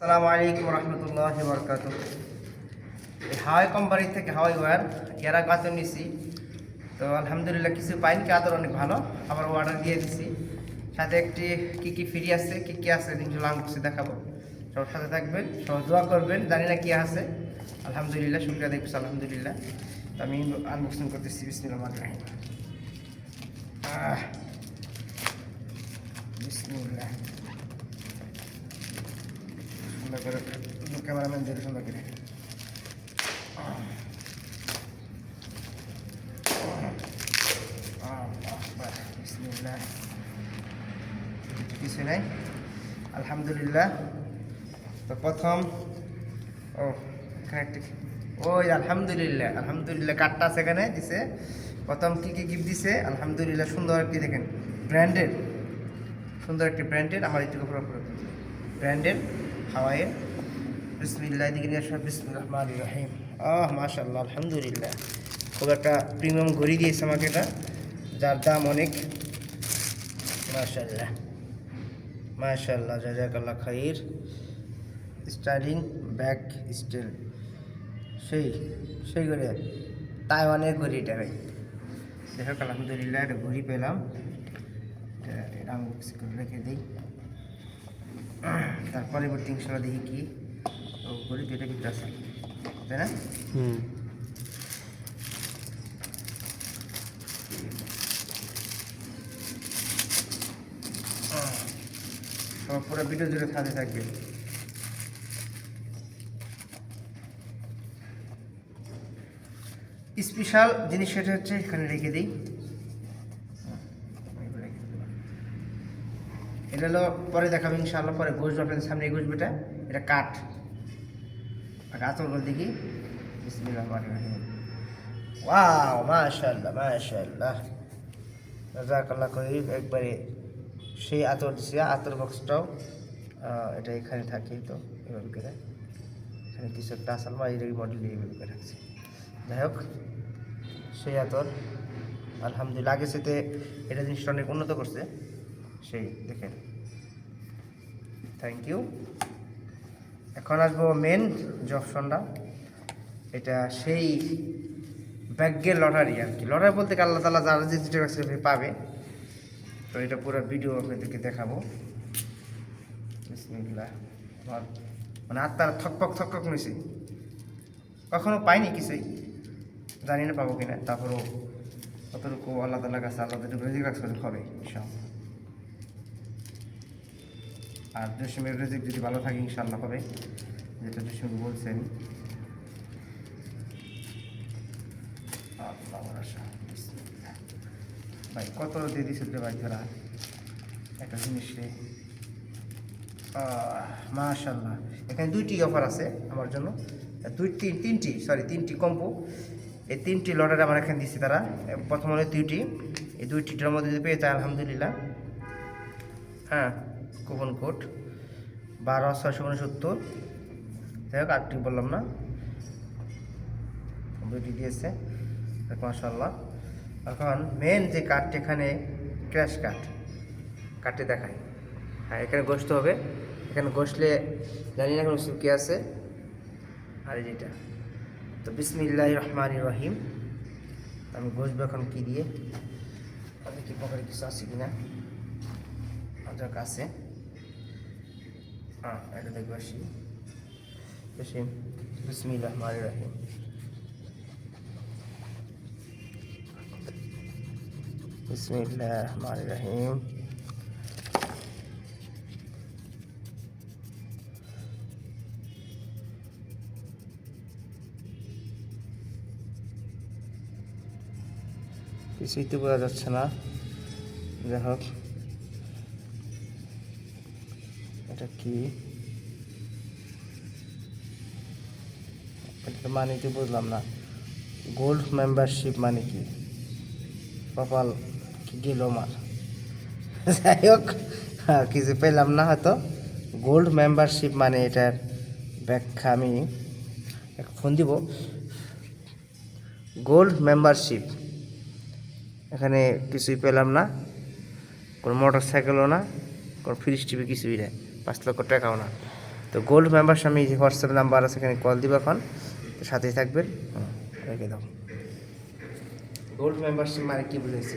আসসালামু আলাইকুম রহমতুল্লাহি বরকাতুহ। হাওয়াই কোম্পানি থেকে হাওয়াই ওয়ার এরা কাতর নিছি, তো আলহামদুলিল্লাহ কিছু পাইনি, কাতর অনেক ভালো, আবার অর্ডার দিয়ে দিছি। সাথে একটি কি ফ্রি আছে, কি আছে ইনশাআল্লাহ আনবক্সে দেখাবো। সবার সাথে থাকবেন, সবাই দোয়া করবেন, জানি না কি আছে। আলহামদুলিল্লাহ, শুকরিয়া দেখছি আলহামদুলিল্লাহ। তো আমি আনবক্সিং করতেছি, বিসমিল্লাহির রহমানির রহিম। বিসমিল্লাহ, সুন্দর করে ক্যামেরাম্যান ধরে সুন্দর করে বিসমিল্লাহ। কিছু নাই আলহামদুলিল্লাহ। তো প্রথম এখানে একটি ওই আলহামদুলিল্লাহ আলহামদুলিল্লাহ কার্ডটা আছে এখানে দিছে। প্রথম কি গিফট দিছে আলহামদুলিল্লাহ, সুন্দর একটি দেখেন ব্র্যান্ডের, সুন্দর একটি ব্র্যান্ডের, আমার একটু ব্র্যান্ডের হাওয়াইয়ের। বিসমিল্লাহ দিকে নিয়ে আসা, বিসমিল্লাহির রহমানির রহিম। মাশাআল্লাহ আলহামদুলিল্লাহ, খুব একটা প্রিমিয়াম ঘড়ি দিয়েছে আমাকে এটা, যার দাম অনেক। মাশাআল্লাহ মাশাআল্লাহ, জাযাকাল্লাহ খাইর। স্টাইলিং ব্যাক স্টিল, সেই ঘড়ি, তাইওয়ানের ঘড়ি এটা ভাই। যাই হোক আলহামদুলিল্লাহ, একটা ঘড়ি পেলাম, এটা আনবক্স করে রেখে দিই। তার পরবর্তী ইনশাআল্লাহ দেখি কি ঘড়ি, তো এটা কিন্তু আছে তাই না? সব পুরো ভিডিও জুড়ে সাথে থাকবে। স্পেশাল জিনিস সেটা হচ্ছে এখানে রেখে দিই। এটা হলো পরে দেখাবো ইনশাআল্লাহ, পরে ঘষবো আপনাদের সামনে, ঘষবো এটা কাঠ। আতর দেখি, বিসমিল্লাহির রহমানির রহিম। ওয়াও মাশাআল্লাহ মাশাআল্লাহ, জাযাকাল্লাহ খাইর। একবারে সেই আতর দিছে, আতর বক্সটাও এটা এখানে থাকে, তো এভাবে করে এখানে কিছু একটা আসাল বা এই মডেল এইভাবে করে রাখছে। যাই হোক সেই আতর আলহামদুলিল্লাহ, আগে সাথে এটা জিনিসটা অনেক উন্নত করছে, সেই দেখেন। Thank you. এখন আসবো মেন যে অপশনটা, এটা সেই ভাগ্যের লটারি আর কি। লটারি বলতে কি আল্লাহ তাআলা যারা যে যেটা রাখছে পাবে। তো এটা পুরো ভিডিও আপনাদেরকে দেখাবো। বিসমিল্লাহ, মানে আত্মার থকপক নিয়েছি, কখনো পাইনি কিছুই, জানি না পাবো কিনা। তারপরও কতটুকু আল্লাহ তাআলার কাছে আল্লাহ যেটুকু রিজিক রাখছে হবে ইনশাআল্লাহ। আর জসিমের রিজিক যদি ভালো থাকে ইনশাআল্লাহ হবে, যেটা জসিম বলছেন। ভাই কত দিয়ে দিচ্ছে ভাই ধরা একটা জিনিস রে। মাশাআল্লাহ, এখানে দুইটি অফার আছে আমার জন্য, তিনটি কম্পো। এই তিনটি লটারি আমার এখানে দিচ্ছি তারা। প্রথম হলো দুইটি, এই দুইটিটার মধ্যে যদি পেয়ে যায় আলহামদুলিল্লাহ। হ্যাঁ, কুপন কোড 12/669। যাই হোক আটটি বললাম না, দুইটি দিয়েছে মাশাআল্লাহ। এখন মেন যে কার্ডটি এখানে ক্র্যাশ কার্ডটি দেখায়। হ্যাঁ, এখানে ঘষতে হবে, এখানে ঘষলে জানি না কোনো কি আছে। আর যেটা তো বিসমিল্লাহির রহমানির রহিম। আমি ঘষবো এখন কি দিয়ে, কি পকেটে কিছু আছে কিনা, যাক আছে। এটা দেখবো আসি। বিসমিল্লাহির রহমানির রহিম। বিসমিল্লাহির রহমানির রহিম। কিছুই তো বোঝা যাচ্ছে না। যাই হোক এটা কি, এটা মানে কি বুঝলাম না। গোল্ড মেম্বারশিপ মানে কি, কপাল কি গেল আমার। যাই হোক কিছু পেলাম না হয়তো। গোল্ড মেম্বারশিপ মানে এটার ব্যাখ্যা আমি ফোন দিব। গোল্ড মেম্বারশিপ, এখানে কিছুই পেলাম না, কোনো মোটর সাইকেলও না, কোনো ফ্রিজ টিভি কিছুই না, 5 লক্ষ টাকাও না। তো তো গোল্ড মেম্বারশিপ আমি হোয়াটসঅ্যাপ নাম্বার আছে এখানে কল দিব এখন, তো সাথেই থাকবেন। রেখে দাও। গোল্ড মেম্বারশিপ মানে কি বুঝেছি?